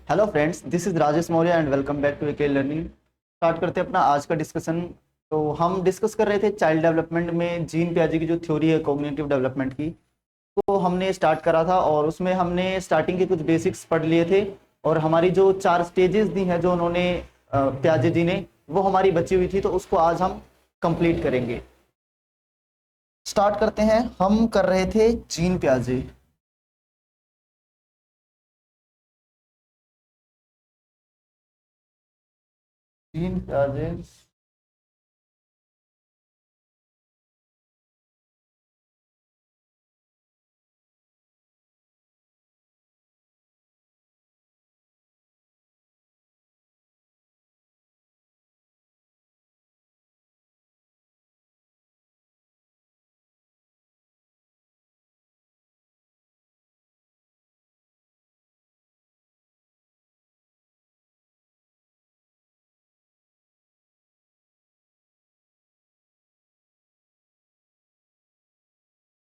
Hello friends, this is Rajesh Maurya and welcome back to AK learning. Start करते हैं अपना आज का डिस्कशन। तो हम डिस्कस कर रहे थे चाइल्ड डेवलपमेंट में जीन पियाजे की जो थ्योरी है कॉग्निटिव डेवलपमेंट की, तो हमने स्टार्ट करा था और उसमें हमने स्टार्टिंग के कुछ बेसिक्स पढ़ लिए थे। और हमारी जो 4 स्टेजेस दी हैं जो उन्होंने पियाजे जी ने, वो हमारी बची हुई थी, तो उसको आज हम कंप्लीट करेंगे। स्टार्ट करते हैं। हम कर रहे थे जीन पियाजे। जीन पियाजे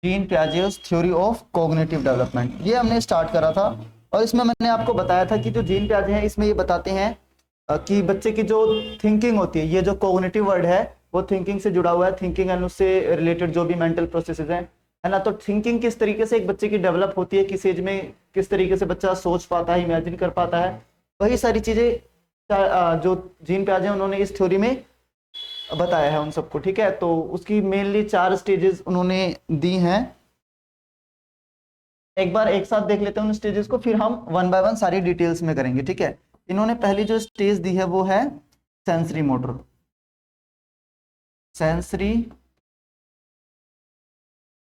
Jean Piaget's theory of cognitive development, ये हमने स्टार्ट करा था। और इसमें मैंने आपको बताया था कि जो जीन पियाजे हैं इसमें ये बताते हैं कि बच्चे की जो थिंकिंग होती है, ये जो कॉग्निटिव वर्ड है वो थिंकिंग से जुड़ा हुआ है। थिंकिंग एंड उससे रिलेटेड जो भी मेंटल प्रोसेसेस हैं, है ना। तो थिंकिंग किस तरीके से एक बच्चे की डेवलप होती है, किस एज में किस तरीके से बच्चा सोच पाता है, इमेजिन कर पाता है, वही सारी चीजें जो जीन पियाजे हैं उन्होंने इस थ्योरी में बताया है उन सबको। ठीक है, तो उसकी मेनली 4 स्टेजेस उन्होंने दी हैं। एक बार एक साथ देख लेते हैं उन स्टेजेस को, फिर हम वन बाय वन सारी डिटेल्स में करेंगे। ठीक है, इन्होंने पहली जो स्टेज दी है वो है sensory motor. Sensory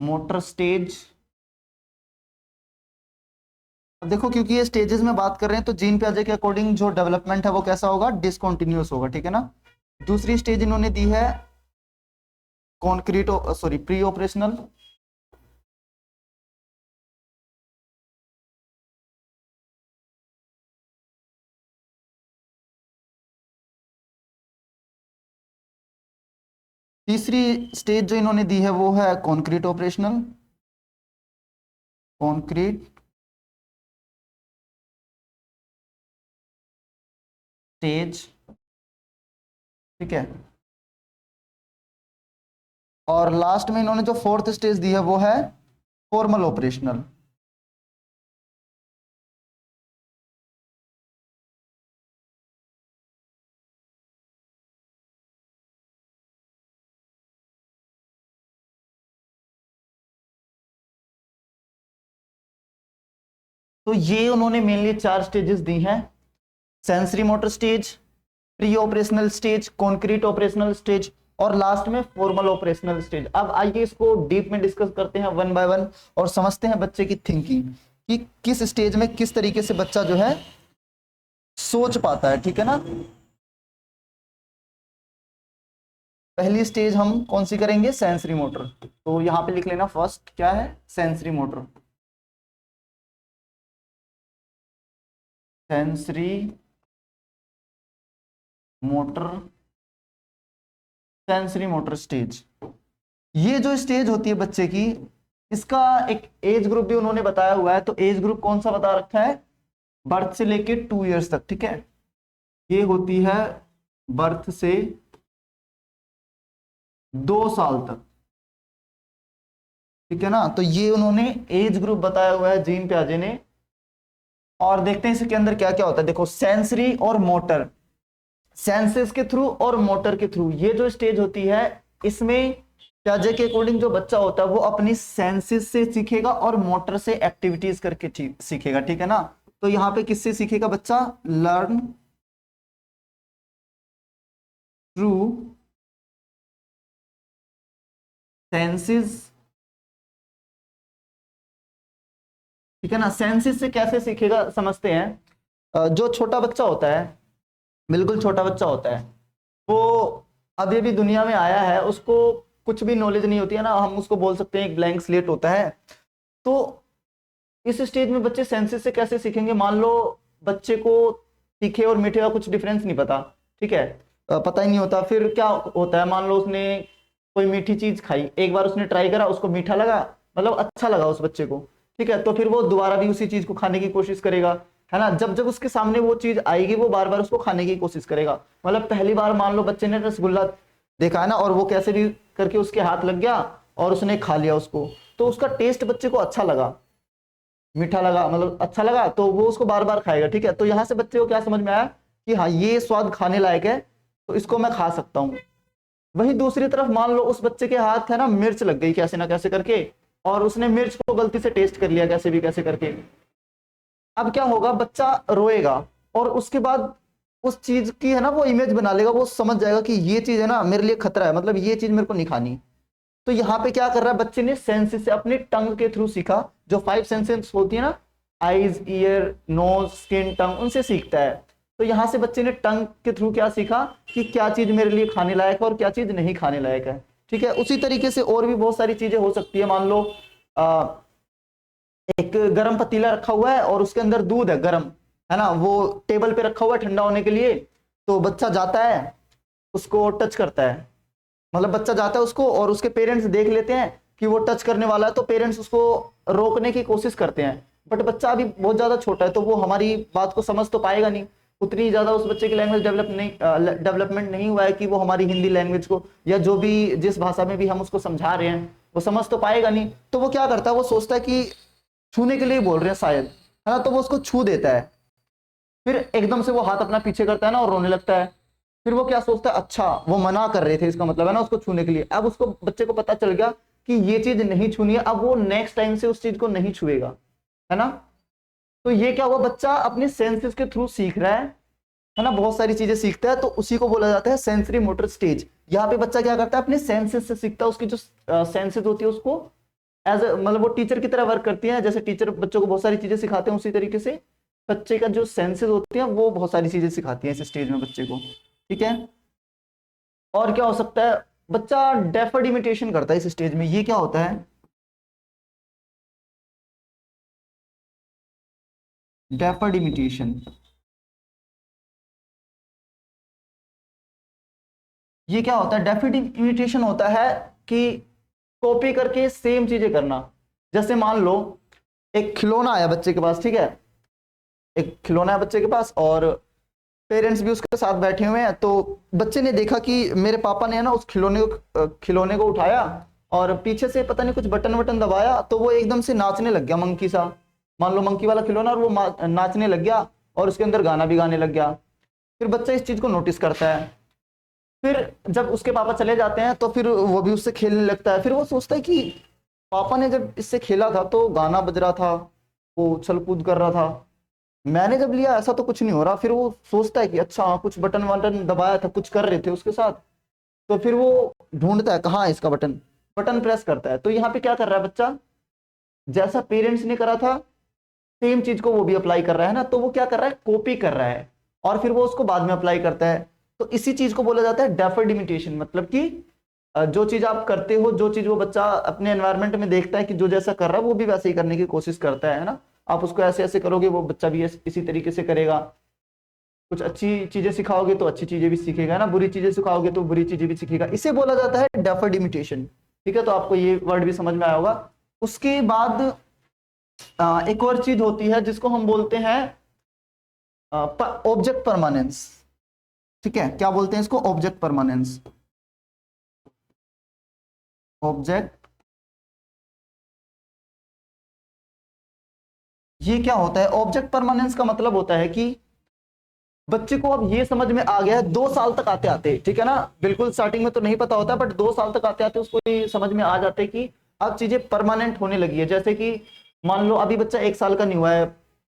motor stage. अब देखो, क्योंकि ये स्टेजेस में बात कर रहे हैं तो जीन पियाजे के अकॉर्डिंग जो डेवलपमेंट है वो कैसा होगा, डिसकंटिन्यूअस होगा। ठीक है ना। दूसरी स्टेज इन्होंने दी है कॉन्क्रीट, सॉरी, प्री ऑपरेशनल। तीसरी स्टेज जो इन्होंने दी है वो है कॉन्क्रीट ऑपरेशनल। Concrete stage. ठीक है। और लास्ट में इन्होंने जो फोर्थ स्टेज दी है वो है फॉर्मल ऑपरेशनल। तो ये उन्होंने मेनली 4 स्टेजेस दी हैं। Sensory motor stage, pre operational stage, concrete operational stage और लास्ट में फॉर्मल ऑपरेशनल स्टेज। अब आइए इसको डीप में डिस्कस करते हैं वन बाय वन और समझते हैं बच्चे की थिंकिंग कि किस स्टेज में किस तरीके से बच्चा जो है सोच पाता है। ठीक है ना। पहली स्टेज हम कौन सी करेंगे, सेंसरी मोटर। तो यहां पे लिख लेना, फर्स्ट क्या है, sensory motor. Sensory motor, sensory motor stage. ये जो स्टेज होती है बच्चे की, इसका एक एज ग्रुप भी उन्होंने बताया हुआ है। तो एज ग्रुप कौन सा बता रखा है, बर्थ से लेके 2 इयर्स तक। ठीक है, ये होती है बर्थ से 2 साल तक। ठीक है ना। तो ये उन्होंने एज ग्रुप बताया हुआ है जीन पियाजे ने। और देखते हैं इसके अंदर क्या क्या होता है। देखो, सेंसरी और मोटर, सेंसेस के थ्रू और मोटर के थ्रू, ये जो स्टेज होती है इसमें पियाजे के अकॉर्डिंग जो बच्चा होता है वो अपनी सेंसेस से सीखेगा और मोटर से एक्टिविटीज करके सीखेगा। ठीक है ना। तो यहां पे किससे सीखेगा बच्चा, लर्न थ्रू सेंसेस। ठीक है ना। सेंसेस से कैसे सीखेगा समझते हैं। जो छोटा बच्चा होता है, बिल्कुल छोटा बच्चा होता है, वो अभी अभी दुनिया में आया है, उसको कुछ भी नॉलेज नहीं होती है ना, हम उसको बोल सकते हैं एक ब्लैंक स्लेट होता है। तो इस स्टेज में बच्चे सेंसेस से कैसे सीखेंगे। मान लो बच्चे को तीखे और मीठे का कुछ डिफरेंस नहीं पता। ठीक है, पता ही नहीं होता, फिर क्या होता है, मान लो उसने कोई मीठी चीज खाई, एक बार उसने ट्राई करा, उसको मीठा लगा, मतलब अच्छा लगा उस बच्चे को। ठीक है, तो फिर वो दोबारा भी उसी चीज को खाने की कोशिश करेगा। है ना, जब जब उसके सामने वो चीज आएगी वो बार बार उसको खाने की कोशिश करेगा। मतलब पहली बार मान लो बच्चे ने रसगुल्ला देखा है ना, और वो कैसे भी करके उसके हाथ लग गया और उसने खा लिया उसको, तो उसका टेस्ट बच्चे को अच्छा लगा, मीठा लगा, मतलब अच्छा लगा, तो वो उसको बार बार खाएगा। ठीक है, तो यहाँ से बच्चे को क्या समझ में आया कि हाँ ये स्वाद खाने लायक है, तो इसको मैं खा सकता हूँ। वही दूसरी तरफ मान लो उस बच्चे के हाथ है ना मिर्च लग गई कैसे ना कैसे करके, और उसने मिर्च को गलती से टेस्ट कर लिया कैसे भी कैसे करके। अब क्या होगा, बच्चा रोएगा और उसके बाद उस चीज की है ना वो इमेज बना लेगा, वो समझ जाएगा कि ये चीज है ना मेरे लिए खतरा है, मतलब ये चीज मेरे को नहीं खानी। तो यहाँ पे क्या कर रहा है, बच्चे ने सेंसेस से अपने टंग के थ्रू सीखा, जो 5 सेंसेस होती है ना, आईज, ईयर, नोज, स्किन, टंग, उनसे सीखता है। तो यहाँ से बच्चे ने टंग के थ्रू क्या सीखा कि क्या चीज मेरे लिए खाने लायक है और क्या चीज नहीं खाने लायक है। ठीक है, उसी तरीके से और भी बहुत सारी चीजें हो सकती है। मान लो एक गरम पतीला रखा हुआ है और उसके अंदर दूध है गरम, है ना, वो टेबल पे रखा हुआ है ठंडा होने के लिए। तो बच्चा जाता है उसको टच करता है, मतलब बच्चा जाता है उसको, और उसके पेरेंट्स देख लेते हैं कि वो टच करने वाला है, तो पेरेंट्स उसको रोकने की कोशिश करते हैं। बट बच्चा अभी बहुत ज्यादा छोटा है, तो वो हमारी बात को समझ तो पाएगा नहीं, उतनी ज्यादा उस बच्चे की लैंग्वेज डेवलपमेंट नहीं हुआ है कि वो हमारी हिंदी लैंग्वेज को या जो भी जिस भाषा में भी हम उसको समझा रहे हैं वो समझ तो पाएगा नहीं। तो वो क्या करता है, वो सोचता है कि छूने के लिए बोल रहे हैं शायद, है ना, तो वो उसको छू देता है। फिर एकदम से वो हाथ अपना पीछे करता है ना और रोने लगता है। फिर वो क्या सोचता है, अच्छा वो मना कर रहे थे, इसका मतलब है ना उसको छूने के लिए। अब उसको बच्चे को पता चल गया कि ये चीज नहीं छूनी है, अब वो नेक्स्ट टाइम से उस चीज को नहीं छुएगा, है ना। तो ये क्या हुआ, बच्चा अपने सेंसेस के थ्रू सीख रहा है ना, बहुत सारी चीजें सीखता है, तो उसी को बोला जाता है सेंसरी मोटर स्टेज। यहाँ पे बच्चा क्या करता है, अपने सेंसेस से सीखता है, उसकी जो सेंसेस होती है उसको एज मतलब वो टीचर की तरह वर्क करती है। जैसे टीचर बच्चों को बहुत सारी चीजें सिखाते हैं, उसी तरीके से बच्चे का जो सेंसेस होती हैं वो बहुत सारी चीजें सिखाती हैं इस स्टेज में बच्चे को। ठीक है, और क्या हो सकता है, बच्चा डेफर्ड इमिटेशन करता है इस स्टेज में। ये क्या होता है, डेफर्ड इमिटेशन। ये क्या होता है, डेफर्ड इमिटेशन होता है कि कॉपी करके सेम चीजें करना। जैसे मान लो एक खिलौना आया बच्चे के पास, ठीक है, एक खिलौना है बच्चे के पास और पेरेंट्स भी उसके साथ बैठे हुए हैं। तो बच्चे ने देखा कि मेरे पापा ने है ना उस खिलौने को उठाया और पीछे से पता नहीं कुछ बटन वटन दबाया, तो वो एकदम से नाचने लग गया, मंकी सा, मान लो मंकी वाला खिलौना, और वो नाचने लग गया और उसके अंदर गाना भी गाने लग गया। फिर बच्चा इस चीज को नोटिस करता है। फिर जब उसके पापा चले जाते हैं तो फिर वो भी उससे खेलने लगता है। फिर वो सोचता है कि पापा ने जब इससे खेला था तो गाना बज रहा था, वो उछल कूद कर रहा था, मैंने जब लिया ऐसा तो कुछ नहीं हो रहा। फिर वो सोचता है कि अच्छा हाँ, कुछ बटन वटन दबाया था, कुछ कर रहे थे उसके साथ। तो फिर वो ढूंढता है कहाँ है इसका बटन, बटन प्रेस करता है। तो यहाँ पे क्या कर रहा है बच्चा, जैसा पेरेंट्स ने करा था सेम चीज को वो भी अप्लाई कर रहा है ना, तो वो क्या कर रहा है, कॉपी कर रहा है और फिर वो उसको बाद में अप्लाई करता है। तो इसी चीज को बोला जाता है डेफर्ड इमिटेशन, मतलब कि जो चीज आप करते हो, जो चीज वो बच्चा अपने एनवायरनमेंट में देखता है कि जो जैसा कर रहा है वो भी वैसे ही करने की कोशिश करता है ना। आप उसको ऐसे ऐसे करोगे वो बच्चा भी इसी तरीके से करेगा। कुछ अच्छी चीजें सिखाओगे तो अच्छी चीजें भी सीखेगा ना, बुरी चीजें सिखाओगे तो बुरी चीजें भी सीखेगा। इसे बोला जाता है डेफर्ड इमिटेशन। ठीक है, तो आपको ये वर्ड भी समझ में आया होगा। उसके बाद एक और चीज होती है जिसको हम बोलते हैं ऑब्जेक्ट परमानेंस। ठीक है, क्या बोलते हैं इसको, ऑब्जेक्ट परमानेंस। ऑब्जेक्ट, ये क्या होता है, ऑब्जेक्ट परमानेंस का मतलब होता है कि बच्चे को अब ये समझ में आ गया है 2 साल तक आते आते, ठीक है ना, बिल्कुल स्टार्टिंग में तो नहीं पता होता, बट 2 साल तक आते आते उसको ये समझ में आ जाते कि अब चीजें परमानेंट होने लगी है। जैसे कि मान लो अभी बच्चा 1 साल का नहीं हुआ है,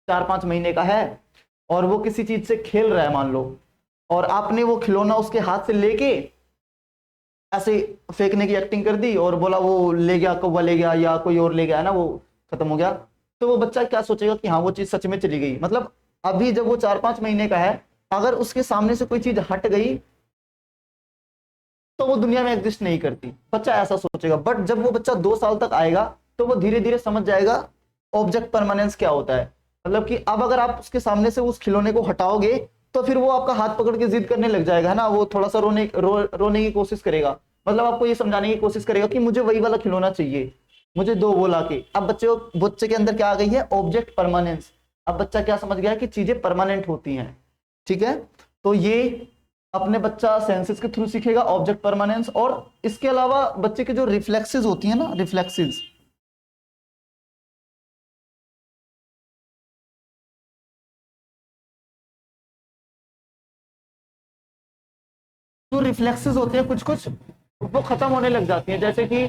4-5 महीने का है, और वो किसी चीज से खेल रहा है मान लो, और आपने वो खिलौना उसके हाथ से लेके ऐसे फेंकने की एक्टिंग कर दी और बोला वो ले गया, कौवा ले गया या कोई और ले गया, है ना, वो खत्म हो गया। तो वो बच्चा क्या सोचेगा कि हाँ वो चीज सच में चली गई। मतलब अभी जब वो 4-5 महीने का है, अगर उसके सामने से कोई चीज हट गई तो वो दुनिया में एग्जिस्ट नहीं करती, बच्चा ऐसा सोचेगा। बट जब वो बच्चा 2 साल तक आएगा तो वो धीरे धीरे समझ जाएगा ऑब्जेक्ट परमानेंस क्या होता है। मतलब कि अब अगर आप उसके सामने से उस खिलौने को हटाओगे तो फिर वो आपका हाथ पकड़ के जिद करने लग जाएगा, है ना, वो थोड़ा सा रोने की कोशिश करेगा। मतलब आपको ये समझाने की कोशिश करेगा कि मुझे वही वाला खिलौना चाहिए, मुझे दो वो लाके। अब बच्चे के अंदर क्या आ गई है, ऑब्जेक्ट परमानेंस। अब बच्चा क्या समझ गया कि चीजें परमानेंट होती हैं, ठीक है। तो ये अपने बच्चा सेंसेस के थ्रू सीखेगा ऑब्जेक्ट परमानेंस, और इसके अलावा बच्चे के जो रिफ्लेक्सेस होती है ना, रिफ्लेक्सेस, जो रिफ्लेक्सेस होते हैं कुछ कुछ वो खत्म होने लग जाती हैं। जैसे कि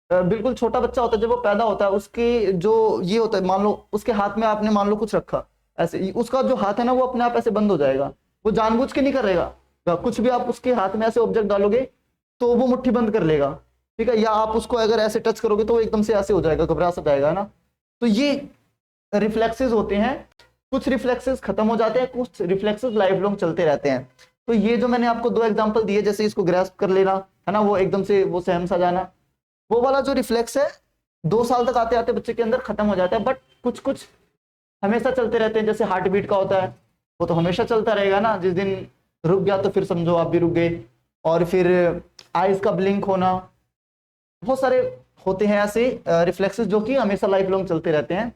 बिल्कुल छोटा बच्चा होता है, जब वो पैदा होता है उसके जो ये होता है, मान लो उसके हाथ में आपने मान लो कुछ रखा, ऐसे उसका जो हाथ है ना वो अपने आप ऐसे बंद हो जाएगा, वो जानबूझ के नहीं करेगा, कुछ भी आप उसके हाथ में ऐसे ऑब्जेक्ट डालोगे तो वो मुट्ठी बंद कर लेगा, ठीक है। या आप उसको अगर ऐसे टच करोगे तो वो एकदम से ऐसे हो जाएगा, घबरा सा जाएगा, है ना। तो ये रिफ्लेक्सेस होते हैं, कुछ रिफ्लेक्सेस खत्म हो जाते हैं, कुछ रिफ्लेक्सेस लाइफ लॉन्ग चलते रहते हैं। तो ये जो मैंने आपको 2 एग्जांपल दिए, जैसे इसको ग्रैस्प कर लेना, है ना, वो एकदम से वो सहम सा जाना, वो वाला जो रिफ्लेक्स है 2 साल तक आते आते बच्चे के अंदर खत्म हो जाता है, बट कुछ कुछ हमेशा चलते रहते हैं। जैसे हार्ट बीट का होता है, वो तो हमेशा चलता रहेगा ना, जिस दिन रुक गया तो फिर समझो आप भी रुक गए। और फिर आईज का ब्लिंक होना, बहुत सारे होते हैं ऐसे रिफ्लेक्सेस जो कि हमेशा लाइफ लॉन्ग चलते रहते हैं।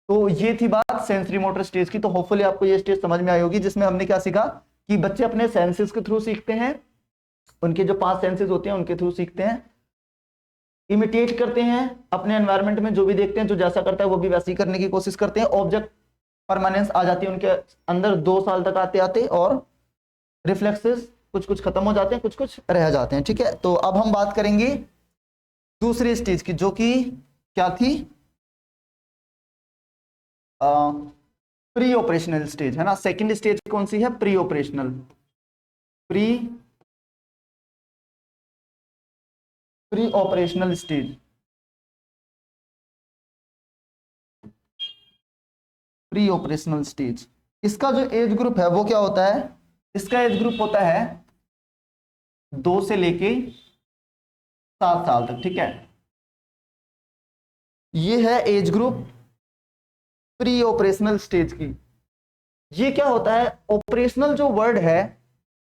तो ये थी बात सेंसरी मोटर स्टेज की। तो होपफुली आपको ये स्टेज समझ में आई होगी, जिसमें हमने क्या सीखा कि बच्चे अपने सेंसेस के थ्रू सीखते हैं, उनके जो 5 सेंसेस होते हैं उनके थ्रू सीखते हैं, इमिटेट करते हैं अपने एनवायरनमेंट में, जो भी देखते हैं जो जैसा करता है वो भी वैसे ही करने की कोशिश करते हैं। ऑब्जेक्ट परमानेंस आ जाती है उनके अंदर 2 साल तक आते आते, और रिफ्लेक्सेस कुछ कुछ खत्म हो जाते हैं, कुछ कुछ रह जाते हैं, ठीक है। तो अब हम बात करेंगे दूसरी स्टेज की, जो कि क्या थी, प्री ऑपरेशनल स्टेज, है ना। सेकंड स्टेज कौन सी है, pre operational, pre pre operational stage, pre operational stage. इसका जो एज ग्रुप है वो क्या होता है, इसका एज ग्रुप होता है 2 से लेके 7 साल तक, ठीक है। ये है age group pre operational stage की। ये क्या होता है, ऑपरेशनल जो वर्ड है,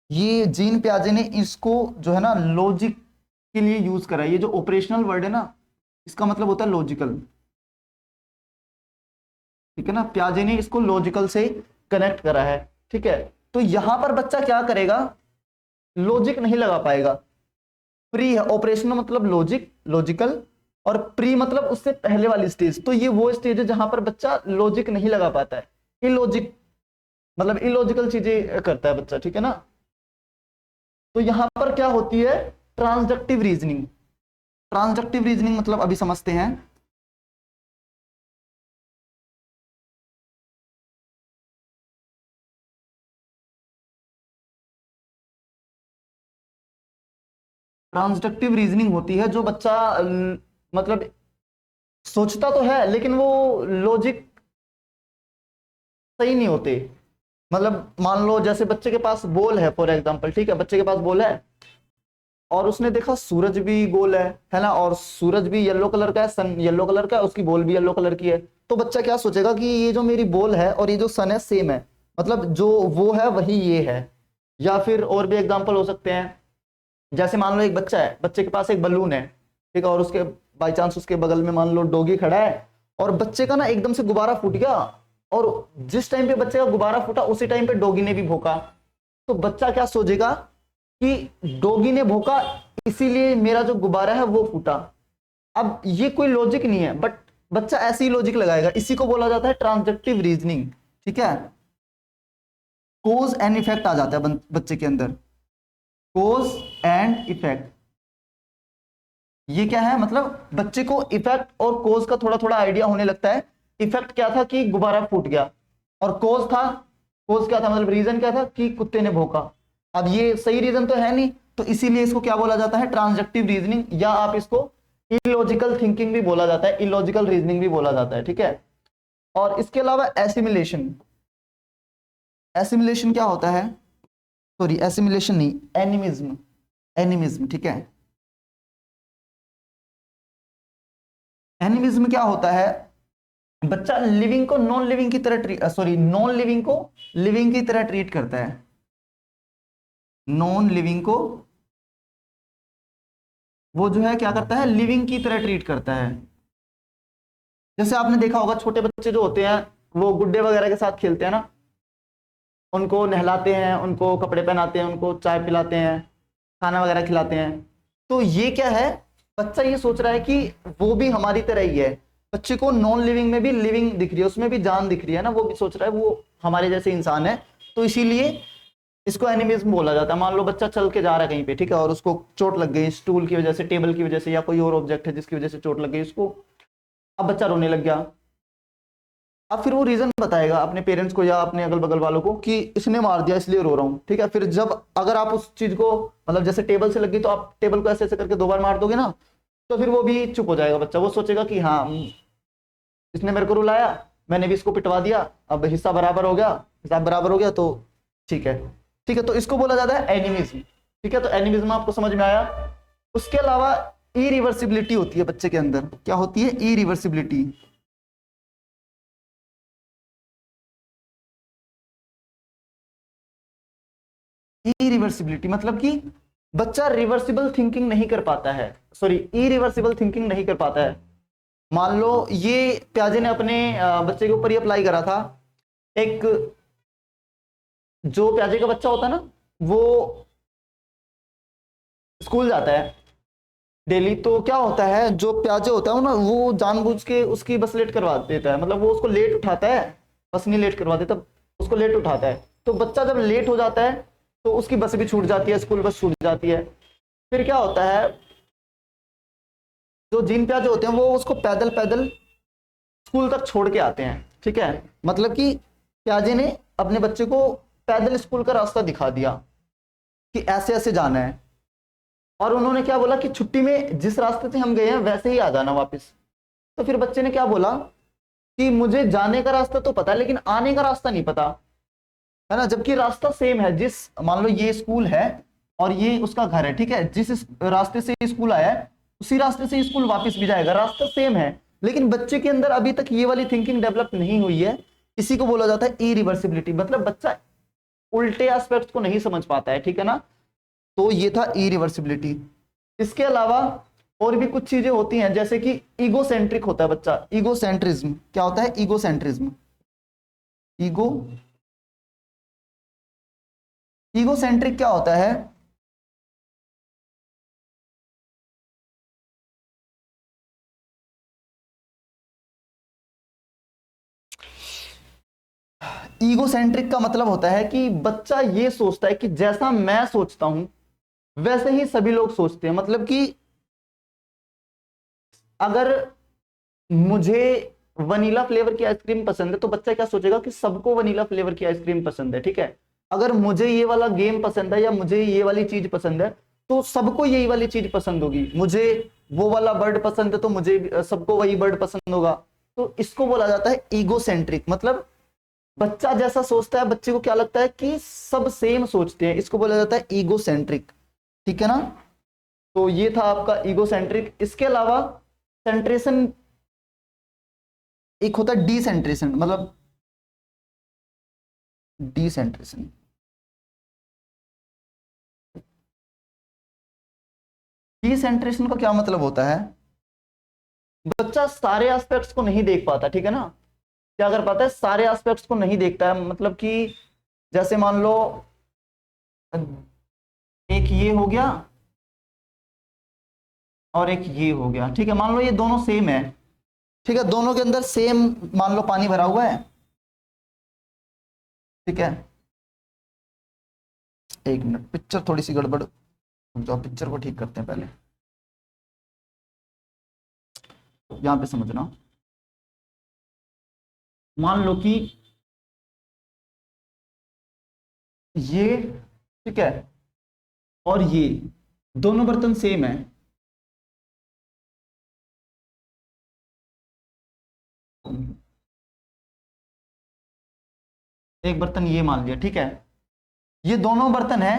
ये जीन प्याजे ने इसको जो है ना लॉजिक के लिए यूज करा है। ये जो ऑपरेशनल वर्ड है ना, इसका मतलब होता है लॉजिकल, ठीक है ना। प्याजे ने इसको लॉजिकल से कनेक्ट करा है, ठीक है। तो यहां पर बच्चा क्या करेगा, लॉजिक नहीं लगा पाएगा। प्री है, ऑपरेशनल मतलब लॉजिक, लॉजिकल, और प्री मतलब उससे पहले वाली स्टेज। तो ये वो स्टेज है जहां पर बच्चा लॉजिक नहीं लगा पाता है, इलॉजिक मतलब इलॉजिकल चीजें करता है बच्चा, ठीक है ना। तो यहां पर क्या होती है, ट्रांसडक्टिव रीजनिंग। ट्रांसडक्टिव रीजनिंग मतलब अभी समझते हैं। ट्रांसडक्टिव रीजनिंग होती है जो बच्चा मतलब सोचता तो है लेकिन वो लॉजिक सही नहीं होते। मतलब मान लो जैसे बच्चे के पास बॉल है फॉर एग्जांपल, ठीक है, बच्चे के पास बॉल है और उसने देखा सूरज भी गोल है ना, और सूरज भी येलो कलर का है, सन येलो कलर का है, उसकी बॉल भी येलो कलर की है। तो बच्चा क्या सोचेगा कि ये जो मेरी बॉल है और ये जो सन है सेम है, मतलब जो वो है वही ये है। या फिर और भी एग्जांपल हो सकते हैं, जैसे मान लो एक बच्चा है, बच्चे के पास एक बलून है, ठीक है, और उसके बाई चांस उसके बगल में मान लो डॉगी खड़ा है, और बच्चे का ना एकदम से गुब्बारा फूट गया, और जिस टाइम पे बच्चे का गुब्बारा फूटा उसी टाइम पे डॉगी ने भी भौंका। तो बच्चा क्या सोचेगा कि डॉगी ने भौंका इसीलिए मेरा जो गुब्बारा है वो फूटा। अब ये कोई लॉजिक नहीं है, बट बच्चा ऐसे ही लॉजिक लगाएगा। इसी को बोला जाता है ट्रांसडक्टिव रीजनिंग, ठीक है। कोज एंड इफेक्ट आ जाता है बच्चे के अंदर, कोज एंड इफेक्ट। ये क्या है, मतलब बच्चे को इफेक्ट और कोज का थोड़ा थोड़ा आइडिया होने लगता है। इफेक्ट क्या था कि गुब्बारा फूट गया, और कोज था, कोज क्या था मतलब रीजन क्या था कि कुत्ते ने भौंका। अब ये सही रीजन तो है नहीं, तो इसीलिए इसको क्या बोला जाता है, ट्रांसडक्टिव रीजनिंग, या आप इसको इलॉजिकल थिंकिंग भी बोला जाता है, इलॉजिकल रीजनिंग भी बोला जाता है, ठीक है। और इसके अलावा एसिमिलेशन, एसिमिलेशन क्या होता है, सॉरी एसिमिलेशन नहीं, एनिमिज्म, एनिमिज्म, ठीक है। एनिमिज्म क्या होता है, बच्चा लिविंग को नॉन लिविंग की तरह ट्रीट, सॉरी नॉन लिविंग को लिविंग की तरह ट्रीट करता है, नॉन लिविंग को वो जो है क्या करता है, लिविंग की तरह ट्रीट करता है। जैसे आपने देखा होगा छोटे बच्चे जो होते हैं वो गुड्डे वगैरह के साथ खेलते हैं ना, उनको नहलाते हैं, उनको कपड़े पहनाते हैं, उनको चाय पिलाते हैं, खाना वगैरह खिलाते हैं। तो ये क्या है, बच्चा ये सोच रहा है कि वो भी हमारी तरह ही है। बच्चे को नॉन लिविंग में भी लिविंग दिख रही है, उसमें भी जान दिख रही है ना, वो भी सोच रहा है वो हमारे जैसे इंसान है। तो इसीलिए इसको एनिमिज्म बोला जाता है। मान लो बच्चा चल के जा रहा है कहीं पे, ठीक है, और उसको चोट लग गई स्टूल की वजह से, टेबल की वजह से, या कोई और ऑब्जेक्ट है जिसकी वजह से चोट लग गई उसको, अब बच्चा रोने लग गया। अब फिर वो रीजन बताएगा अपने पेरेंट्स को या अपने अगल बगल वालों को कि इसने मार दिया इसलिए रो रहा हूँ, ठीक है। फिर जब अगर आप उस चीज को, मतलब जैसे टेबल से लगी तो आप टेबल को ऐसे ऐसे करके 2 बार मार दोगे ना, तो फिर वो भी चुप हो जाएगा बच्चा। वो सोचेगा कि हाँ, इसने मेरे को रुलाया, मैंने भी इसको पिटवा दिया, अब हिस्सा बराबर हो गया, हिसाब बराबर हो गया, तो ठीक है। ठीक है, तो इसको बोला जाता है एनिमिज्म। ठीक है, तो एनिमिज्म आपको समझ में आया। उसके अलावा इरिवर्सिबिलिटी होती है बच्चे के अंदर। क्या होती है? इरिवर्सिबिलिटी। इरिवर्सिबिलिटी मतलब कि बच्चा रिवर्सिबल थिंकिंग नहीं कर पाता है, सॉरी, इरिवर्सिबल थिंकिंग नहीं कर पाता है। मान लो ये प्याजे ने अपने बच्चे के ऊपर ही अप्लाई करा था। एक जो प्याजे का बच्चा होता है ना, वो स्कूल जाता है डेली, तो क्या होता है, जो प्याजे होता है ना, वो जानबूझ के उसकी बस लेट करवा देता है। मतलब वो उसको लेट उठाता है, बस नहीं लेट करवा देता, उसको लेट उठाता है। तो बच्चा जब लेट हो जाता है तो उसकी बस भी छूट जाती है, स्कूल बस छूट जाती है। फिर क्या होता है, जो जीन प्याजे होते हैं वो उसको पैदल पैदल स्कूल तक छोड़ के आते हैं। ठीक है, मतलब कि प्याजे ने अपने बच्चे को पैदल स्कूल का रास्ता दिखा दिया कि ऐसे ऐसे जाना है, और उन्होंने क्या बोला कि छुट्टी में जिस रास्ते से हम गए हैं वैसे ही आ जाना वापस। तो फिर बच्चे ने क्या बोला कि मुझे जाने का रास्ता तो पता है लेकिन आने का रास्ता नहीं पता, है ना। जबकि रास्ता सेम है, जिस, मान लो ये स्कूल है और ये उसका घर है, ठीक है, जिस रास्ते से स्कूल आया है उसी रास्ते से स्कूल वापस भी जाएगा, रास्ता सेम है। लेकिन बच्चे के अंदर अभी तक ये वाली थिंकिंग डेवलप नहीं हुई है। इसी को बोला जाता है इरिवर्सिबिलिटी, मतलब बच्चा उल्टे एस्पेक्ट्स को नहीं समझ पाता है, ठीक है ना। तो ये था इरिवर्सिबिलिटी। इसके अलावा और भी कुछ चीजें होती हैं, जैसे कि ईगोसेंट्रिक होता है बच्चा। ईगोसेंट्रिज्म क्या होता है? ईगोसेंट्रिज्म, ईगोसेंट्रिक क्या होता है? ईगोसेंट्रिक का मतलब होता है कि बच्चा ये सोचता है कि जैसा मैं सोचता हूं वैसे ही सभी लोग सोचते हैं। मतलब कि अगर मुझे वनीला फ्लेवर की आइसक्रीम पसंद है तो बच्चा क्या सोचेगा कि सबको वनीला फ्लेवर की आइसक्रीम पसंद है, ठीक है। अगर मुझे ये वाला गेम पसंद है या मुझे ये वाली चीज पसंद है तो सबको यही वाली चीज पसंद होगी। मुझे वो वाला बर्ड पसंद है तो मुझे सबको वही बर्ड पसंद होगा। तो इसको बोला जाता है ईगोसेंट्रिक। मतलब बच्चा जैसा सोचता है, बच्चे को क्या लगता है कि सब सेम सोचते हैं, इसको बोला जाता है ईगोसेंट्रिक। ठीक है ना। तो ये था आपका ईगोसेंट्रिक। इसके अलावा सेंट्रेशन एक होता है डिसेंट्रेशन, मतलब डिसेंट्रेशन। डिसेंट्रेशन का क्या मतलब होता है? बच्चा सारे एस्पेक्ट्स को नहीं देख पाता, ठीक है ना। क्या कर पाता है? सारे एस्पेक्ट्स को नहीं देखता है। मतलब कि जैसे मान लो एक ये हो गया और एक ये हो गया, ठीक है, मान लो ये दोनों सेम है, ठीक है, दोनों के अंदर सेम मान लो पानी भरा हुआ है, ठीक है। एक मिनट, पिक्चर थोड़ी सी गड़बड़, जो पिक्चर को ठीक करते हैं पहले, यहां पे समझना। मान लो कि ये, ठीक है, और ये दोनों बर्तन सेम है, एक बर्तन ये मान लिया, ठीक है, ये दोनों बर्तन है।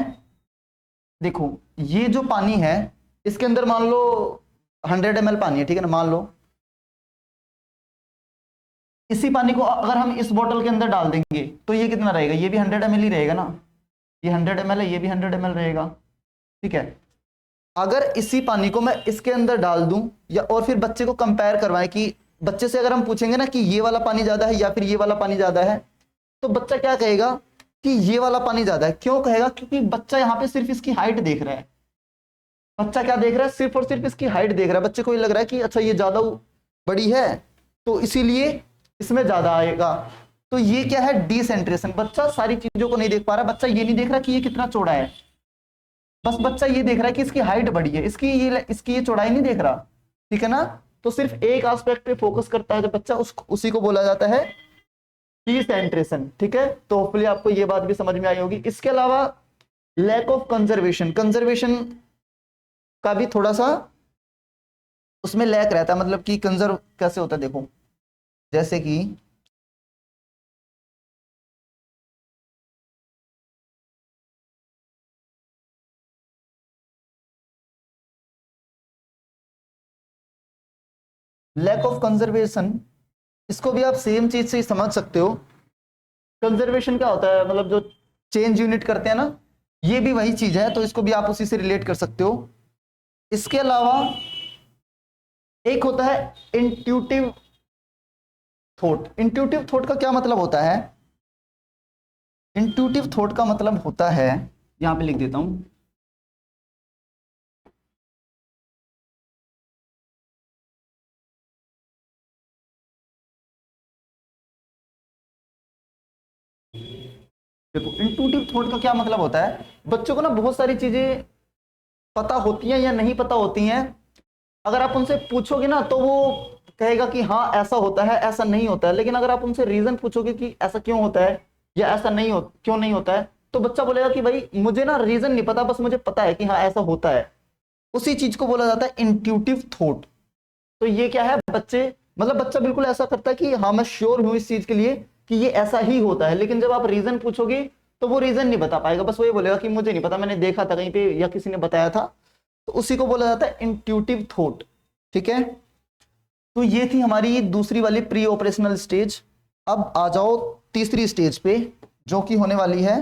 देखो ये जो पानी है इसके अंदर मान लो 100 ml पानी है, ठीक है ना, मान लो। इसी पानी को अगर हम इस बोतल के अंदर डाल देंगे तो ये कितना रहेगा? ये भी 100 ml ही रहेगा ना। ये 100 ml है, ये भी 100 ml रहेगा, ठीक है। अगर इसी पानी को मैं इसके अंदर डाल दूं, या और फिर बच्चे को कंपेयर करवाएं कि बच्चे से अगर हम पूछेंगे ना कि ये वाला पानी ज्यादा है या फिर ये वाला पानी ज्यादा है, तो बच्चा क्या कहेगा कि ये वाला पानी ज्यादा है। क्यों कहेगा? क्योंकि बच्चा यहाँ पे सिर्फ इसकी हाइट देख रहा है। बच्चा क्या देख रहा है? सिर्फ और सिर्फ इसकी हाइट देख रहा है। बच्चे को ये लग रहा है कि अच्छा ये ज्यादा बड़ी है तो इसीलिए इसमें ज्यादा आएगा। तो ये क्या है? डिसेंट्रेशन। बच्चा सारी चीजों को नहीं देख पा रहा। बच्चा ये नहीं देख रहा कि ये कितना चौड़ा है, बस बच्चा ये देख रहा है कि इसकी हाइट बड़ी है, इसकी ये चौड़ाई नहीं देख रहा। ठीक है ना? तो सिर्फ एक एस्पेक्ट पे फोकस करता है जब बच्चा, उसी को बोला जाता है डिसेंट्रेशन। ठीक है, तो होपफुली आपको ये बात भी समझ में आई होगी। इसके अलावा लैक ऑफ कंजर्वेशन, कंजर्वेशन का भी थोड़ा सा उसमें लैक रहता है। मतलब कि कंजर्व कैसे होता है देखो, जैसे कि लैक ऑफ कंजर्वेशन, इसको भी आप सेम चीज से ही समझ सकते हो। कंजर्वेशन क्या होता है? मतलब जो चेंज यूनिट करते हैं ना, ये भी वही चीज है, तो इसको भी आप उसी से रिलेट कर सकते हो। इसके अलावा एक होता है इंट्यूटिव थॉट। इंट्यूटिव थॉट का क्या मतलब होता है? इंट्यूटिव थॉट का मतलब होता है, यहां पे लिख देता हूं, देखो इंट्यूटिव थॉट का क्या मतलब होता है। बच्चों को ना बहुत सारी चीजें पता होती हैं या नहीं पता होती हैं। अगर आप उनसे पूछोगे ना तो वो कहेगा कि हाँ ऐसा होता है, ऐसा नहीं होता है। लेकिन अगर आप उनसे रीजन पूछोगे कि ऐसा क्यों होता है या ऐसा क्यों नहीं होता है, तो बच्चा बोलेगा कि भाई मुझे ना रीजन नहीं पता, बस मुझे पता है कि हाँ ऐसा होता है। उसी चीज को बोला जाता है इंट्यूटिव थॉट। तो ये क्या है? बच्चे, मतलब बच्चा बिल्कुल ऐसा करता है कि हाँ मैं श्योर हूं इस चीज के लिए कि ये ऐसा ही होता है। लेकिन जब आप रीजन पूछोगे तो वो रीजन नहीं बता पाएगा, बस वो ये बोलेगा कि मुझे नहीं पता, मैंने देखा था कहीं पे या किसी ने बताया था। तो उसी को बोला जाता है इंट्यूटिव थॉट। ठीक है, तो ये थी हमारी दूसरी वाली प्री ऑपरेशनल स्टेज। अब आ जाओ तीसरी स्टेज पे, जो कि होने वाली है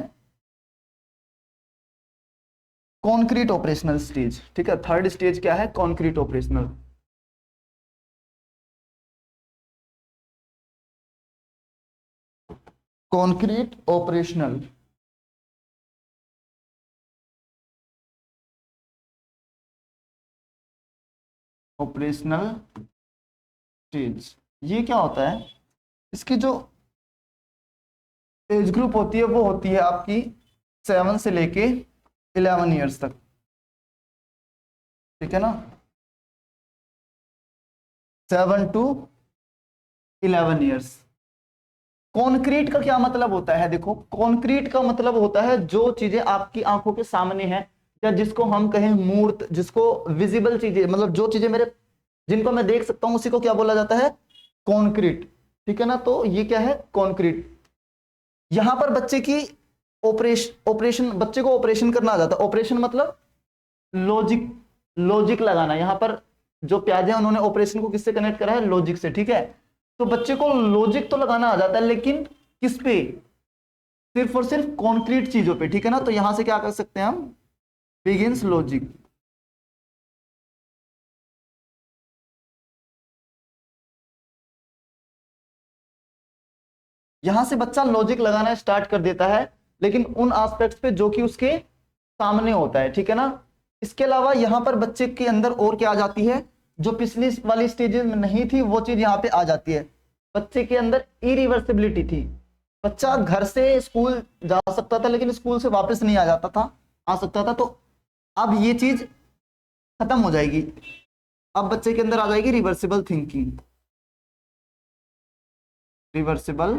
कॉन्क्रीट ऑपरेशनल स्टेज। ठीक है, थर्ड स्टेज क्या है? Concrete operational. Concrete operational, operational stage ये क्या होता है? इसकी जो एज ग्रुप होती है वो होती है आपकी 7 से लेके 11 ईयर्स तक। ठीक है ना, 7 to 11 ईयर्स। कॉन्क्रीट का क्या मतलब होता है? देखो कॉन्क्रीट का मतलब होता है जो चीजें आपकी आंखों के सामने हैं, या जिसको हम कहें मूर्त, जिसको विजिबल चीजें, मतलब जो चीजें मेरे, जिनको मैं देख सकता हूं, उसी को क्या बोला जाता है? कॉन्क्रीट। ठीक है ना, तो ये क्या है? कॉन्क्रीट। यहां पर बच्चे की ऑपरेशन बच्चे को ऑपरेशन करना आ जाता है। ऑपरेशन मतलब लॉजिक, लॉजिक लगाना। यहां पर जो प्याज है उन्होंने ऑपरेशन को किससे कनेक्ट करा है? लॉजिक से। ठीक है, तो बच्चे को लॉजिक तो लगाना आ जाता है, लेकिन किस पे? सिर्फ और सिर्फ कॉन्क्रीट चीजों पे। ठीक है ना, तो यहां से क्या कर सकते हैं हम? Begins logic. यहां से बच्चा लॉजिक लगाना स्टार्ट कर देता है, लेकिन उन एस्पेक्ट्स पे जो कि उसके सामने होता है। ठीक है ना, इसके अलावा यहां पर बच्चे के अंदर और क्या आ जाती है? जो पिछली वाली स्टेजेस में नहीं थी वो चीज यहां पे आ जाती है। बच्चे के अंदर इरिवर्सिबिलिटी थी। बच्चा घर से स्कूल जा सकता था लेकिन स्कूल से वापस नहीं आ जाता था, आ सकता था। तो अब ये चीज खत्म हो जाएगी। अब बच्चे के अंदर आ जाएगी रिवर्सिबल थिंकिंग। रिवर्सिबल,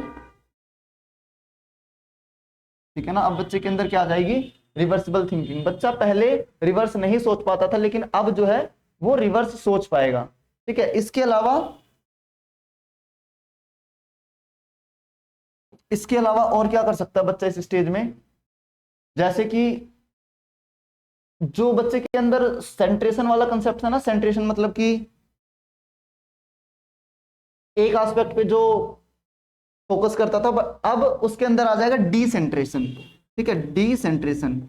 ठीक है ना, अब बच्चे के अंदर क्या आ जाएगी? Reversible thinking. बच्चा पहले रिवर्स नहीं सोच पाता था, लेकिन अब जो है वो रिवर्स सोच पाएगा। ठीक है, इसके अलावा और क्या कर सकता है बच्चा इस स्टेज में? जैसे कि जो बच्चे के अंदर सेंट्रेशन वाला कंसेप्ट था ना, सेंट्रेशन मतलब कि एक एस्पेक्ट पे जो फोकस करता था, अब उसके अंदर आ जाएगा डिसेंट्रेशन। ठीक है, डिसेंट्रेशन।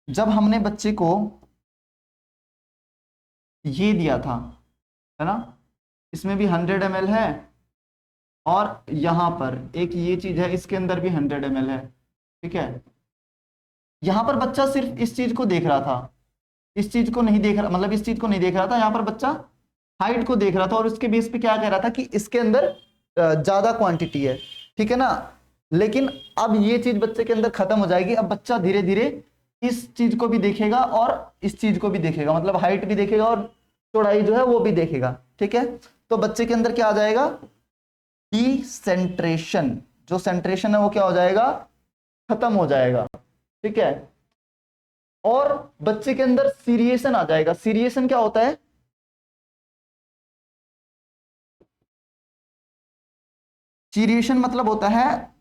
जब हमने बच्चे को ये दिया था, है ना, इसमें भी 100 ml है, और यहां पर एक ये चीज है, इसके अंदर भी 100 ml है, ठीक है। यहां पर बच्चा सिर्फ इस चीज को देख रहा था, इस चीज को नहीं देख रहा, मतलब इस चीज को नहीं देख रहा था, यहां पर बच्चा हाइट को देख रहा था, और उसके बेस पे क्या कह रहा था कि इसके अंदर ज्यादा क्वांटिटी है, ठीक है ना। लेकिन अब ये चीज बच्चे के अंदर खत्म हो जाएगी, अब बच्चा धीरे धीरे इस चीज को भी देखेगा और इस चीज को भी देखेगा, मतलब हाइट भी देखेगा और चौड़ाई जो है वो भी देखेगा, ठीक है। तो बच्चे के अंदर क्या आ जाएगा, डिसेंट्रेशन, जो सेंट्रेशन है वो क्या हो जाएगा, खत्म हो जाएगा, ठीक है। और बच्चे के अंदर सीरिएशन आ जाएगा। सीरिएशन क्या होता है, सीरिएशन मतलब होता है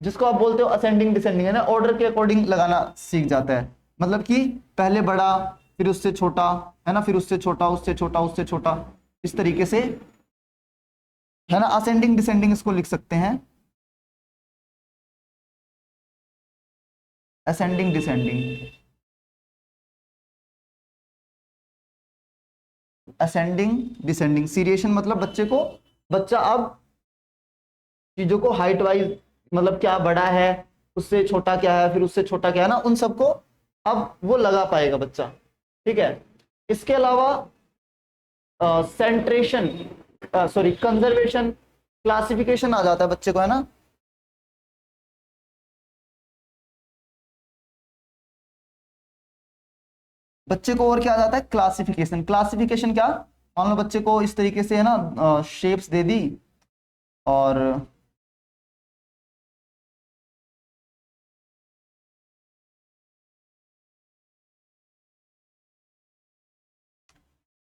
जिसको आप बोलते हो असेंडिंग डिसेंडिंग, है ना, ऑर्डर के अकॉर्डिंग लगाना सीख जाता है, मतलब कि पहले बड़ा, फिर उससे छोटा, है ना, फिर उससे छोटा, उससे छोटा, उससे छोटा, इस तरीके से, है ना, असेंडिंग डिसेंडिंग इसको लिख सकते हैं, ascending descending, ascending descending. Seriation मतलब बच्चा अब चीजों को हाइट वाइज, मतलब क्या बड़ा है, उससे छोटा क्या है, फिर उससे छोटा क्या है ना, उन सबको अब वो लगा पाएगा बच्चा, ठीक है। इसके अलावा सेंट्रेशन, सॉरी कंजर्वेशन, क्लासिफिकेशन आ जाता है बच्चे को, है ना। बच्चे को और क्या आ जाता है, क्लासिफिकेशन। क्लासिफिकेशन क्या, मान लो बच्चे को इस तरीके से, है ना, शेप्स दे दी, और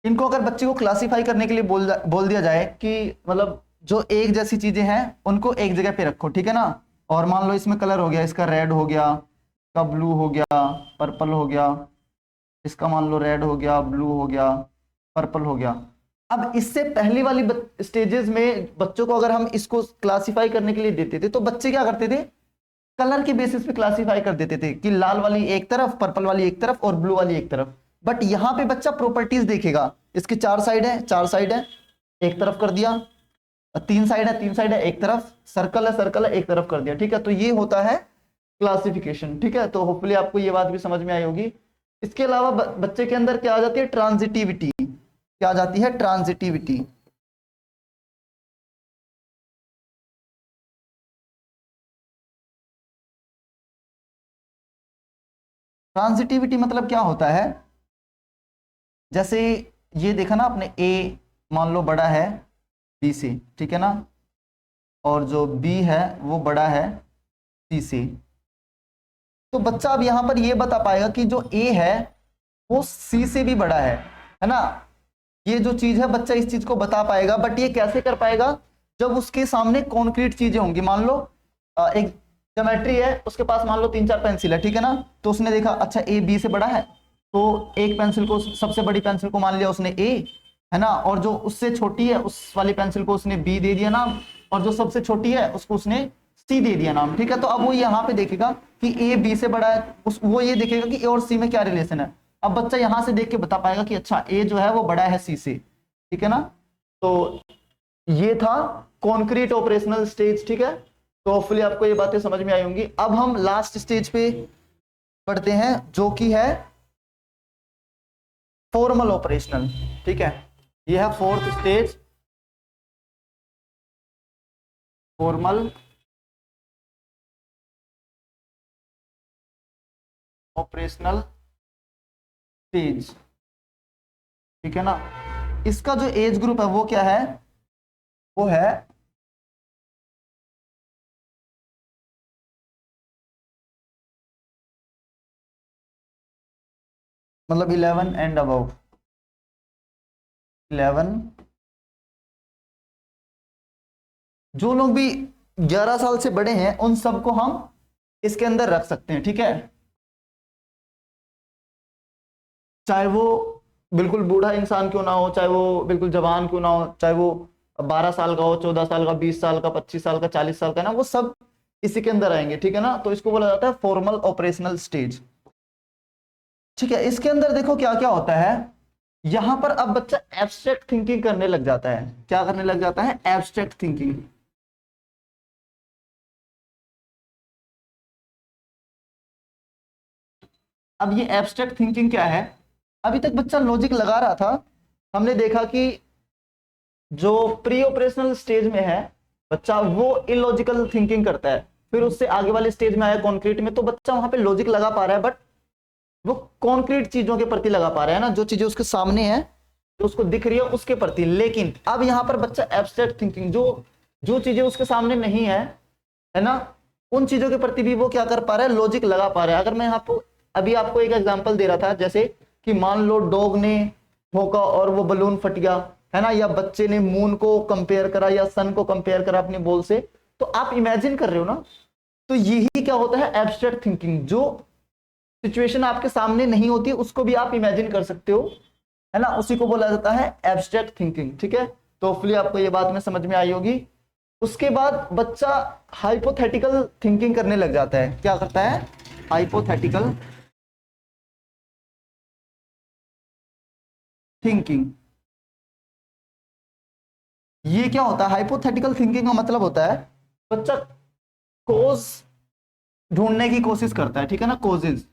इनको अगर बच्चे को क्लासिफाई करने के लिए बोल दिया जाए कि मतलब जो एक जैसी चीजें हैं उनको एक जगह पे रखो, ठीक है ना। और मान लो इसमें कलर हो गया, इसका रेड हो गया, इसका ब्लू हो गया, पर्पल हो गया, इसका मान लो रेड हो गया, ब्लू हो गया, पर्पल हो गया। अब इससे पहली वाली स्टेजेस में बच्चों को अगर हम इसको क्लासिफाई करने के लिए देते थे तो बच्चे क्या करते थे, कलर के बेसिस पे क्लासिफाई कर देते थे कि लाल वाली एक तरफ, पर्पल वाली एक तरफ और ब्लू वाली एक तरफ। बट यहां पे बच्चा प्रॉपर्टीज देखेगा, इसके 4 साइड है, 4 साइड है, एक तरफ कर दिया, 3 साइड है, 3 साइड है, एक तरफ, सर्कल है, सर्कल है, एक तरफ कर दिया, ठीक है। तो ये होता है क्लासिफिकेशन, ठीक है। तो होपफुली आपको ये बात भी समझ में आई होगी। इसके अलावा बच्चे के अंदर क्या आ जाती है, ट्रांजिटिविटी, क्या आ जाती है, ट्रांजिटिविटी। ट्रांजिटिविटी मतलब क्या होता है, जैसे ये देखा ना आपने, ए मान लो बड़ा है बी से, ठीक है ना, और जो बी है वो बड़ा है सी से। तो बच्चा अब यहां पर ये बता पाएगा कि जो ए है वो सी से भी बड़ा है ना। ये जो चीज है बच्चा इस चीज को बता पाएगा, बट ये कैसे कर पाएगा, जब उसके सामने कॉन्क्रीट चीजें होंगी। मान लो एक ज्योमेट्री है, उसके पास मान लो 3-4 पेंसिल है, ठीक है ना। तो उसने देखा अच्छा ए बी से बड़ा है, तो एक पेंसिल को, सबसे बड़ी पेंसिल को मान लिया उसने ए, है ना, और जो उससे छोटी है उस वाली पेंसिल को उसने बी दे दिया नाम, और जो सबसे छोटी है उसको उसने सी दे दिया नाम, ठीक है। तो अब वो यहाँ पे देखेगा कि ए बी से बड़ा है, वो ये देखेगा कि ए और सी में क्या रिलेशन है। अब बच्चा यहां से देख के बता पाएगा कि अच्छा ए जो है वो बड़ा है सी से, ठीक है ना। तो ये था कॉन्क्रीट ऑपरेशनल स्टेज, ठीक है। तो होपफुली आपको ये बातें समझ में आई होंगी। अब हम लास्ट स्टेज पे पढ़ते हैं जो कि है फॉर्मल ऑपरेशनल, ठीक है। ये है fourth stage, formal operational stage, ठीक है ना। इसका जो एज ग्रुप है वो क्या है, वो है मतलब 11 एंड अबव, 11, जो लोग भी 11 साल से बड़े हैं उन सबको हम इसके अंदर रख सकते हैं, ठीक है। चाहे वो बिल्कुल बूढ़ा इंसान क्यों ना हो, चाहे वो बिल्कुल जवान क्यों ना हो, चाहे वो 12 साल का हो, 14 साल का, 20 साल का, 25 साल का, 40 साल का, ना, वो सब इसी के अंदर आएंगे, ठीक है ना। तो इसको बोला जाता है फॉर्मल ऑपरेशनल स्टेज, ठीक है। इसके अंदर देखो क्या क्या होता है, यहां पर अब बच्चा एब्स्ट्रैक्ट थिंकिंग करने लग जाता है। क्या करने लग जाता है? Abstract thinking. अब ये एब्स्ट्रैक्ट थिंकिंग क्या है? अभी तक बच्चा लॉजिक लगा रहा था, हमने देखा कि जो प्री ऑपरेशनल स्टेज में है बच्चा, वो इलॉजिकल थिंकिंग करता है। फिर उससे आगे वाले स्टेज में आया कॉन्क्रीट में, तो बच्चा वहां पे लॉजिक लगा पा रहा है, बट वो कॉन्क्रीट चीजों के प्रति लगा पा रहा है ना, जो चीजें उसके सामने है, जो उसको दिख रही है उसके प्रति। लेकिन अब यहाँ पर बच्चा एब्स्ट्रैक्ट थिंकिंग, जो जो चीजें उसके सामने नहीं है ना, उन चीजों के प्रति भी वो क्या कर पा रहा है? लॉजिक लगा पा रहा है। अगर मैं यहाँ पर अभी आपको एक एग्जांपल दे रहा था, जैसे कि मान लो डॉग ने ठोका और वो बलून फट गया, है ना, या बच्चे ने मून को कंपेयर करा या सन को कंपेयर करा अपनी बॉल से, तो आप इमेजिन कर रहे हो ना। तो यही क्या होता है? Abstract thinking. जो सिचुएशन आपके सामने नहीं होती उसको भी आप इमेजिन कर सकते हो, है ना, उसी को बोला जाता है एब्स्ट्रैक्ट थिंकिंग। ठीक है, तो होपफुली आपको ये बात में समझ में आई होगी। उसके बाद बच्चा हाइपोथेटिकल थिंकिंग करने लग जाता है। क्या करता है? Hypothetical thinking. ये क्या होता है? हाइपोथेटिकल थिंकिंग का मतलब होता है बच्चा कोज ढूंढने की कोशिश करता है। ठीक है ना, कोजेज,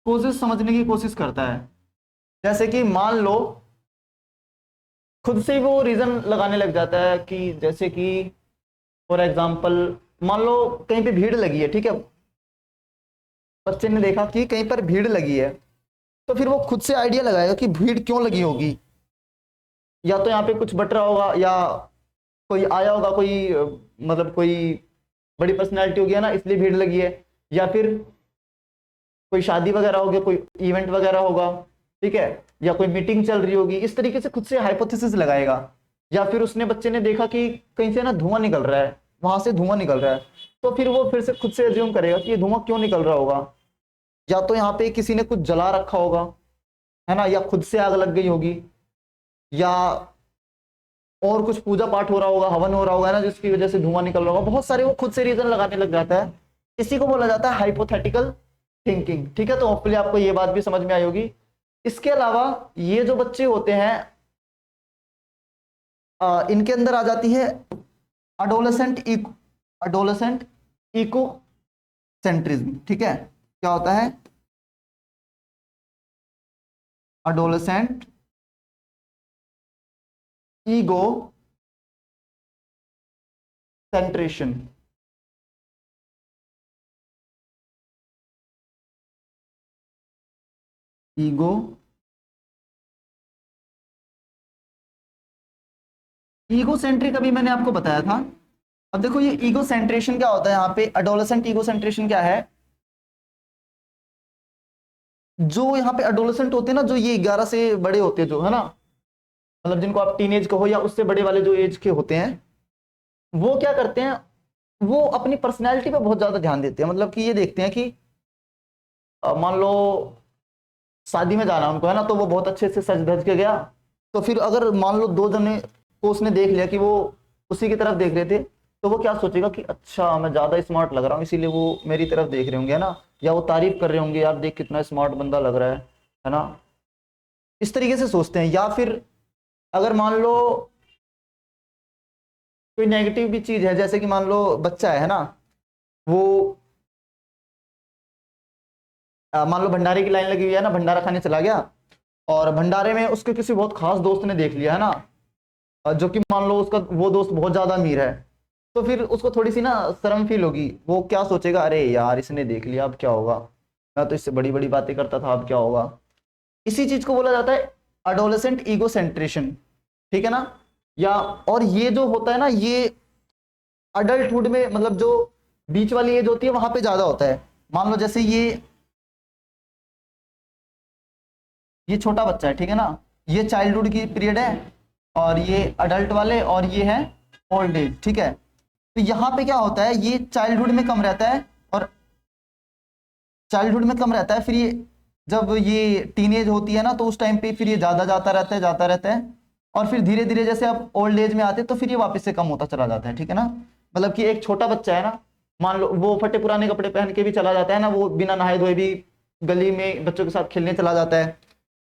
कोजेज समझने की कोशिश करता है। जैसे कि मान लो खुद से ही वो रीजन लगाने लग जाता है कि जैसे कि फॉर एग्जांपल मान लो कहीं पे भीड़ लगी है, ठीक है, बच्चे ने देखा कि कहीं पर भीड़ लगी है, तो फिर वो खुद से आइडिया लगाएगा कि भीड़ क्यों लगी होगी। या तो यहाँ पे कुछ बट रहा होगा, या कोई आया होगा, कोई मतलब कोई बड़ी पर्सनैलिटी होगी, है ना, इसलिए भीड़ लगी है। या फिर कोई शादी वगैरह होगी, कोई इवेंट वगैरह होगा, ठीक है, या कोई मीटिंग चल रही होगी। इस तरीके से खुद से हाइपोथेसिस लगाएगा। या फिर उसने बच्चे ने देखा कि कहीं से ना धुआं निकल रहा है, वहां से धुआं निकल रहा है, तो फिर वो फिर से खुद से एज्यूम करेगा कि ये धुआं क्यों निकल रहा होगा। या तो यहाँ पे किसी ने कुछ जला रखा होगा, है ना, या खुद से आग लग गई होगी, या और कुछ पूजा पाठ हो रहा होगा, हवन हो रहा होगा, है ना, जिसकी वजह से धुआं निकल रहा होगा। बहुत सारे वो खुद से रीजन लगाने लग जाता है। इसी को बोला जाता है हाइपोथेटिकल थिंकिंग। ठीक है, तो होपफुली आपको ये बात भी समझ में आई होगी। इसके अलावा ये जो बच्चे होते हैं इनके अंदर आ जाती है अडोलेसेंट इको सेंट्रिज्म। ठीक है, क्या होता है? Adolescent ego सेंट्रेशन। Ego ego centric अभी मैंने आपको बताया था। अब देखो ये ईगो सेंट्रेशन क्या होता है, यहाँ पे अडोलेसेंट ईगो सेंट्रेशन क्या है? जो यहाँ पे अडोलेसेंट होते हैं ना, जो ये 11 से बड़े होते हैं, जो है ना, मतलब जिनको आप टीनेज कहो या उससे बड़े वाले जो एज के होते हैं, वो क्या करते हैं? वो अपनी पर्सनैलिटी पे बहुत ज्यादा ध्यान देते हैं। मतलब कि ये देखते हैं कि मान लो शादी में जाना उनको, है ना, तो वो बहुत अच्छे से सज धज के गया। तो फिर अगर मान लो दो जने को उसने देख लिया कि वो उसी की तरफ देख रहे थे, तो वो क्या सोचेगा कि अच्छा मैं ज्यादा स्मार्ट लग रहा हूँ, इसीलिए वो मेरी तरफ देख रहे होंगे, है ना, या वो तारीफ कर रहे होंगे, यार देख कितना स्मार्ट बंदा लग रहा है ना। इस तरीके से सोचते हैं। या फिर अगर मान लो कोई नेगेटिव भी चीज है, जैसे कि मान लो बच्चा है ना, वो मान लो भंडारे की लाइन लगी हुई है ना, भंडारा खाने चला गया, और भंडारे में उसके किसी बहुत खास दोस्त ने देख लिया, है ना, जो कि मान लो उसका वो दोस्त बहुत ज्यादा अमीर है, तो फिर उसको थोड़ी सी ना शर्म फील होगी। वो क्या सोचेगा? अरे यार इसने देख लिया, अब क्या होगा, मैं तो इससे बड़ी बड़ी बातें करता था, अब क्या होगा। इसी चीज को बोला जाता है अडोलेसेंट ईगो सेंट्रेशन। ठीक है ना। या और ये जो होता है ना, ये अडल्टहुड में, मतलब जो बीच वाली एज होती है वहां पे ज्यादा होता है। मान लो जैसे ये छोटा बच्चा है, ठीक है ना, ये चाइल्डहुड की पीरियड है, और ये अडल्ट वाले, और ये है ओल्ड एज। ठीक है, तो यहाँ पे क्या होता है, ये चाइल्डहुड में कम रहता है, और चाइल्डहुड में कम रहता है, फिर ये जब ये टीनेज होती है ना, तो उस टाइम पे फिर ये ज्यादा जाता रहता है, और फिर धीरे धीरे जैसे आप ओल्ड एज में आते हैं तो फिर ये वापस से कम होता चला जाता है। ठीक है ना, मतलब कि एक छोटा बच्चा है ना, मान लो वो फटे पुराने कपड़े पहन के भी चला जाता है ना, वो बिना नहाए धोए भी गली में बच्चों के साथ खेलने चला जाता है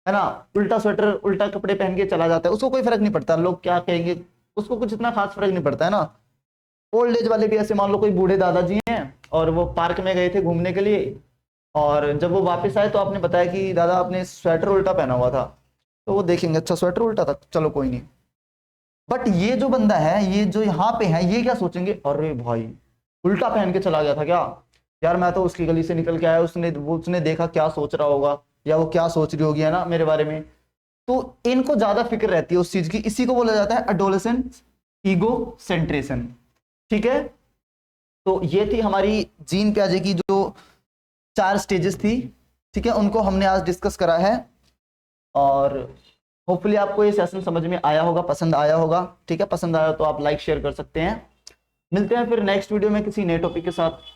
ना, उल्टा स्वेटर उल्टा कपड़े पहन के चला जाता है, उसको कोई फर्क नहीं पड़ता लोग क्या कहेंगे, उसको कुछ इतना खास फर्क नहीं पड़ता है ना। ओल्ड एज वाले भी ऐसे, मान लो कोई बूढ़े दादाजी हैं और वो पार्क में गए थे घूमने के लिए, और जब वो वापस आए तो आपने बताया कि दादा आपने स्वेटर उल्टा पहना हुआ था, तो वो देखेंगे अच्छा स्वेटर उल्टा था, चलो कोई नहीं। बट ये जो बंदा है, ये जो यहाँ पे है, ये क्या सोचेंगे, अरे भाई उल्टा पहन के चला गया था क्या यार, मैं तो उसकी गली से निकल के आया, उसने देखा क्या सोच रहा होगा, या वो क्या सोच रही होगी है ना मेरे बारे में। तो इनको ज्यादा फिक्र रहती है उस चीज की, इसी को बोला जाता है एडोलेसेंट ईगो सेंट्रेशन। ठीक है, तो ये थी हमारी जीन प्याजे की जो 4 स्टेजेस थी। ठीक है, उनको हमने आज डिस्कस करा है, और होपफुली आपको ये सेशन समझ में आया होगा, पसंद आया होगा। ठीक है, पसंद आया तो आप लाइक शेयर कर सकते हैं। मिलते हैं फिर नेक्स्ट वीडियो में किसी नए टॉपिक के साथ।